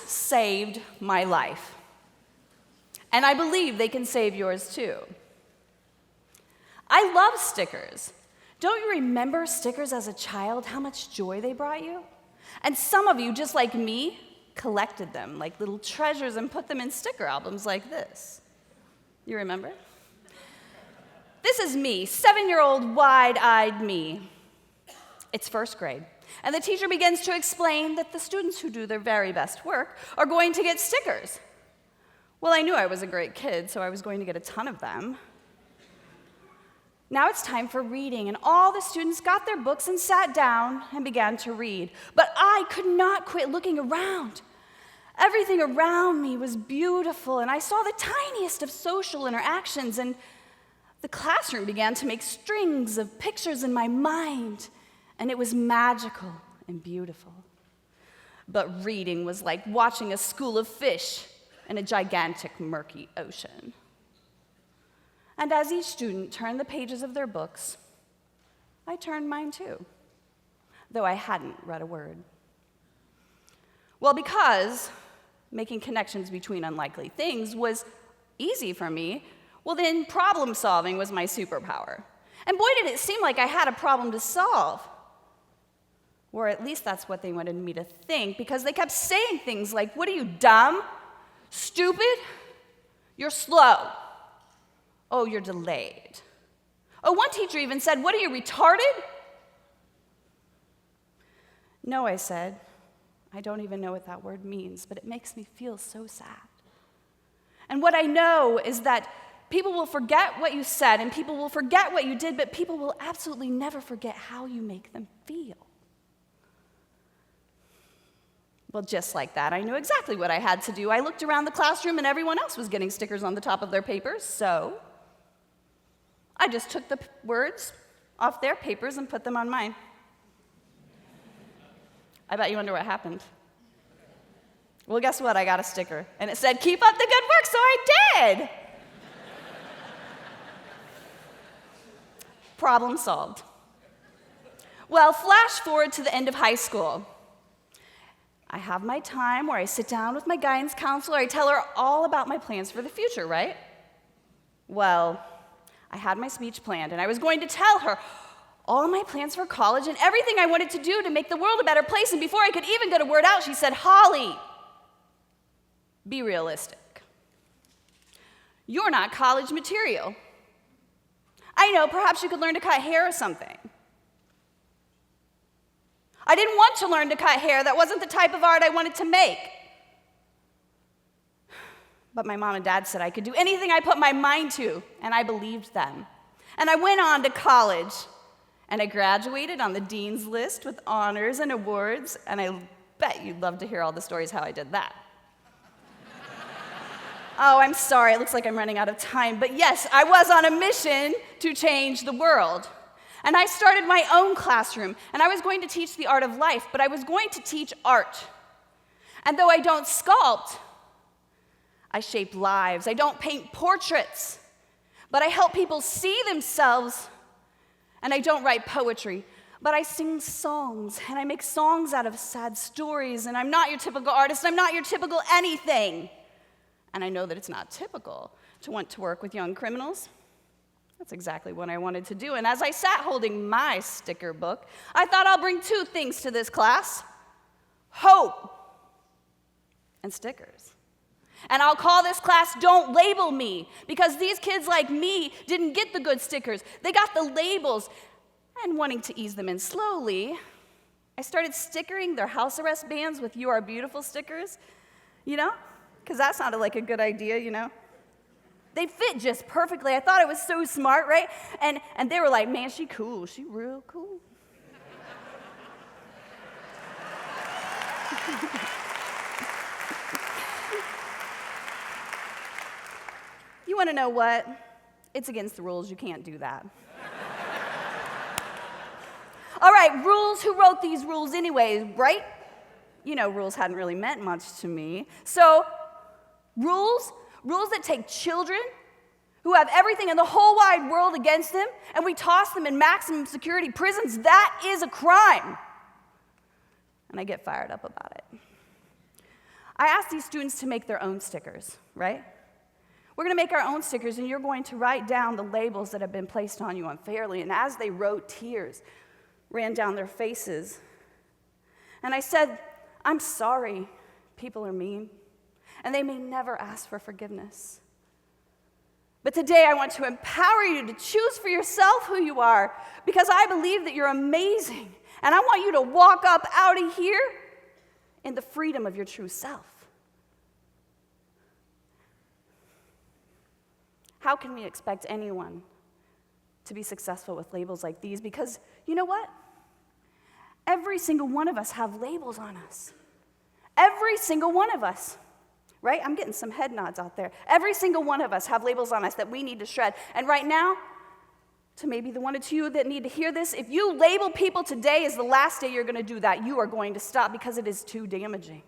saved my life. And I believe they can save yours too. I love stickers. Don't you remember stickers as a child, how much joy they brought you? And some of you, just like me, collected them like little treasures and put them in sticker albums like this. You remember? This is me, 7-year-old wide-eyed me. It's first grade, and the teacher begins to explain that the students who do their very best work are going to get stickers. Well, I knew I was a great kid, so I was going to get a ton of them. Now it's time for reading, and all the students got their books and sat down and began to read. But I could not quit looking around. Everything around me was beautiful, and I saw the tiniest of social interactions, and the classroom began to make strings of pictures in my mind, and it was magical and beautiful. But reading was like watching a school of fish in a gigantic, murky ocean. And as each student turned the pages of their books, I turned mine too, though I hadn't read a word. Well, because making connections between unlikely things was easy for me, well, then problem solving was my superpower. And boy, did it seem like I had a problem to solve. Or at least that's what they wanted me to think, because they kept saying things like, "What are you, dumb? Stupid? You're slow. Oh, you're delayed." Oh, one teacher even said, "What are you, retarded?" "No," I said. "I don't even know what that word means, but it makes me feel so sad." And what I know is that people will forget what you said, and people will forget what you did, but people will absolutely never forget how you make them feel. Well, just like that, I knew exactly what I had to do. I looked around the classroom, and everyone else was getting stickers on the top of their papers, so I just took the words off their papers and put them on mine. I bet you wonder what happened. Well, guess what? I got a sticker, and it said, "Keep up the good work," so I did. Problem solved. Well, flash forward to the end of high school. I have my time where I sit down with my guidance counselor. I tell her all about my plans for the future, right? Well, I had my speech planned, and I was going to tell her all my plans for college and everything I wanted to do to make the world a better place. And before I could even get a word out, she said, "Holly, be realistic. You're not college material. I know, perhaps you could learn to cut hair or something." I didn't want to learn to cut hair. That wasn't the type of art I wanted to make. But my mom and dad said I could do anything I put my mind to, and I believed them. And I went on to college, and I graduated on the dean's list with honors and awards, and I bet you'd love to hear all the stories how I did that. Oh, I'm sorry, it looks like I'm running out of time, but yes, I was on a mission to change the world. And I started my own classroom, and I was going to teach the art of life, but I was going to teach art. And though I don't sculpt, I shape lives. I don't paint portraits, but I help people see themselves. And I don't write poetry, but I sing songs, and I make songs out of sad stories, and I'm not your typical artist, I'm not your typical anything. And I know that it's not typical to want to work with young criminals. That's exactly what I wanted to do. And as I sat holding my sticker book, I thought I'll bring two things to this class: hope and stickers. And I'll call this class "Don't Label Me," because these kids like me didn't get the good stickers. They got the labels. And wanting to ease them in slowly, I started stickering their house arrest bands with "You Are Beautiful" stickers, because that sounded like a good idea, They fit just perfectly. I thought it was so smart, right? And they were like, "Man, she cool. She real cool." You want to know what? It's against the rules. You can't do that. All right, rules. Who wrote these rules anyways, right? Rules hadn't really meant much to me. So, rules that take children who have everything in the whole wide world against them, and we toss them in maximum security prisons, that is a crime. And I get fired up about it. I asked these students to make their own stickers, right? We're going to make our own stickers, and you're going to write down the labels that have been placed on you unfairly. And as they wrote, tears ran down their faces. And I said, I'm sorry, people are mean, and they may never ask for forgiveness. But today I want to empower you to choose for yourself who you are, because I believe that you're amazing, and I want you to walk up out of here in the freedom of your true self. How can we expect anyone to be successful with labels like these? Because you know what? Every single one of us have labels on us. Every single one of us, right? I'm getting some head nods out there. Every single one of us have labels on us that we need to shred. And right now, to maybe the one or two that need to hear this, if you label people today as the last day you're going to do that, you are going to stop because it is too damaging.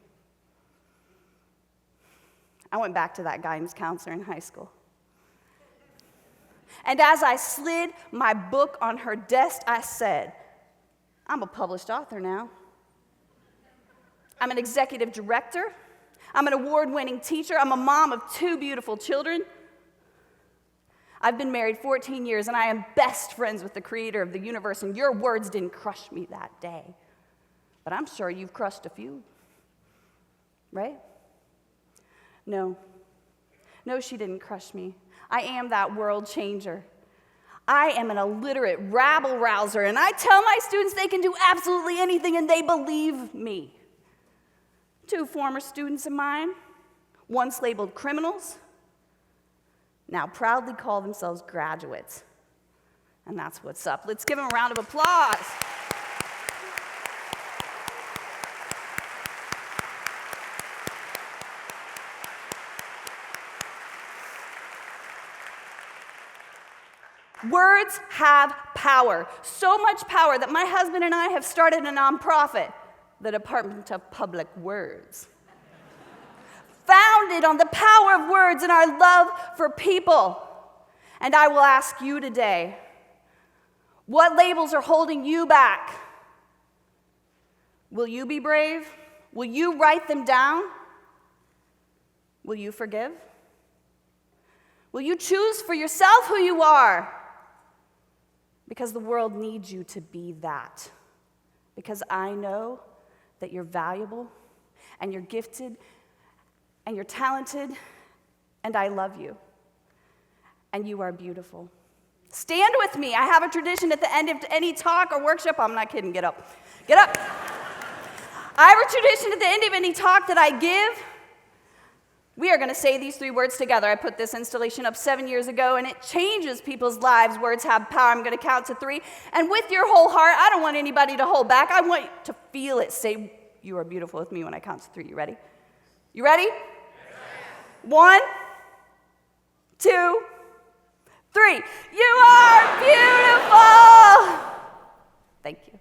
I went back to that guidance counselor in high school. And as I slid my book on her desk, I said, I'm a published author now. I'm an executive director. I'm an award-winning teacher. I'm a mom of 2 beautiful children. I've been married 14 years, and I am best friends with the creator of the universe, and your words didn't crush me that day. But I'm sure you've crushed a few, right? No, she didn't crush me. I am that world changer. I am an illiterate rabble-rouser, and I tell my students they can do absolutely anything, and they believe me. 2 former students of mine, once labeled criminals, now proudly call themselves graduates. And that's what's up. Let's give them a round of applause. Words have power, so much power that my husband and I have started a nonprofit, the Department of Public Words, founded on the power of words and our love for people. And I will ask you today, what labels are holding you back? Will you be brave? Will you write them down? Will you forgive? Will you choose for yourself who you are? Because the world needs you to be that. Because I know that you're valuable, and you're gifted, and you're talented, and I love you. And you are beautiful. Stand with me. I have a tradition at the end of any talk or workshop. I'm not kidding. Get up. Get up. I have a tradition at the end of any talk that I give. We are going to say these 3 words together. I put this installation up 7 years ago, and it changes people's lives. Words have power. I'm going to count to 3. And with your whole heart, I don't want anybody to hold back. I want you to feel it. Say, you are beautiful with me when I count to 3. You ready? You ready? Yes. 1, 2, 3. You are beautiful. Thank you.